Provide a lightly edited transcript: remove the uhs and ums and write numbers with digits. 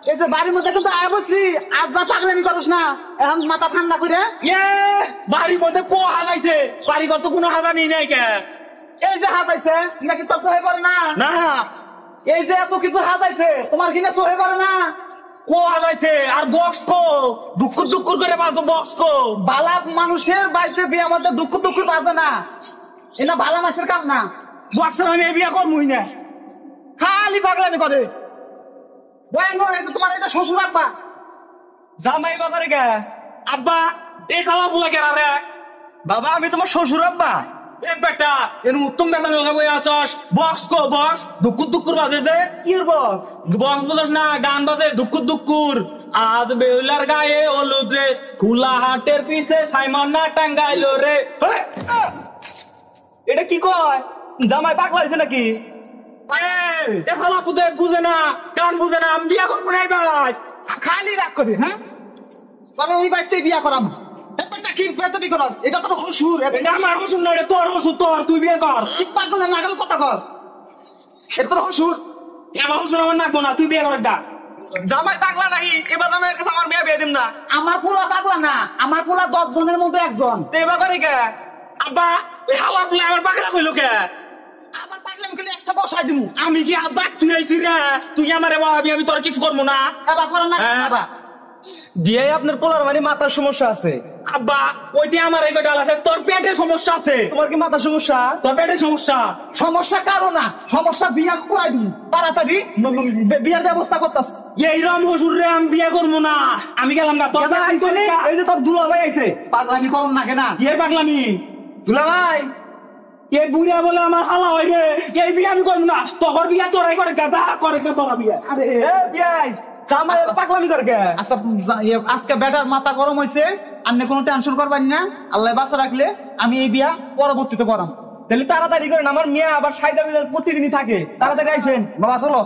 এই যে বাড়ির মধ্যে কিন্তু আয় বসছি আজ যা পাগলামি করছ না এখন মাথা ঠান্ডা করে বাড়ির মধ্যে কো হাজাইছে বাড়িঘর তো কোনো হাজা নেই নাই কে এই যে হাজাইছে নাকি তোর সহে করে না না এই যে এত কিছু হাজাইছে তোমার কিনা সহে করে না কো হাজাইছে আর বক্স কো দুঃখ দুঃখ করে বাজো বক্স কো বালা মানুষের বাড়িতে বিয়ে মধ্যে দুঃখ দুঃখ বাজে না এটা ভালা মাসের কাম না বক্সের আমি বিয়া করবই না খালি পাগলামি করে তোমার এটা শ্বশুর আব্বা জামাই বাবার কে আব্বা এই খাওয়া বুয়া কেরা রে বাবা আমি তোমার শ্বশুর আব্বা এ বেটা এর উত্তম বেলা লগা বই আসস বক্স কো বক্স দুকুর দুকুর বাজে যে কি বক্স বক্স বলছ না গান বাজে দুকুর দুকুর আজ বেউলার গায়ে হলুদ রে খোলা হাটের পিছে সাইমন না টাঙ্গাইলো রে এটা কি কয় জামাই পাগলা হয়েছে নাকি এ খালা পুতে বুঝে না গান বুঝে না আমি বিয়া করবো না ভাই খালি রাগ করে হ্যাঁ চলো ওই বাড়িতে বিয়া করাম কি বেতবি কর এটা তো শ্বশুর এটা আমার শ্বশুর না এটা তোর শ্বশুর তোর তুই বিয়ে কর কি পাগল নাগাল কথা কর এটা তোর শ্বশুর এবার শ্বশুর আমার নাকবো না তুই বিয়ে কর একটা জামাই পাগলা নাকি এবার জামাইয়ের কাছে আমার মেয়ে বিয়ে দিম না আমার পোলা পাগলা না আমার পোলা 10 জনের মধ্যে একজন এবার করে কে আব্বা এই হাওয়া ফুলে আমার পাগলা কইলো কে আমার পাগলামি করলে একটা বসাই দিমু আমি কি আব্বা তুই আইছি রে তুই আমারে বাবি আমি তোর কিছু করবো না বাবা করো না বাবা বিয়ে আপনার পোলার মানে মাথার সমস্যা আছে আব্বা ওইতে আমার এই ডাল আছে তোর পেটের সমস্যা আছে তোমার কি মাথার সমস্যা তোর পেটের সমস্যা সমস্যা কারো না সমস্যা বিয়া করাই দিমু তাড়াতাড়ি বিয়ার ব্যবস্থা করতাস এইরকম শ্বশুর রে আমি বিয়ে করবো না আমি গেলাম না তোর এই যে তোর দুলাভাই আইছে পাগলামি করো না কেনা কি পাগলামি দুলাভাই এই বুড়া বলে আমার হালা হয় রে এই বিয়ে আমি করবো না তোর বিয়া তোরাই করে গাদা করে তোরা বিয়ে আরে বিয়াই জামাই পাগলামি করে কে আচ্ছা আজকে বেটার মাথা গরম হয়েছে আপনি কোনো টেনশন করবেন না আল্লাহ বাঁচা রাখলে আমি এই বিয়া পরবর্তীতে করাম তাহলে তাড়াতাড়ি করেন আমার মেয়ে আবার সাইদা প্রতিদিনই থাকে তাড়াতাড়ি আইসেন বাবা চলো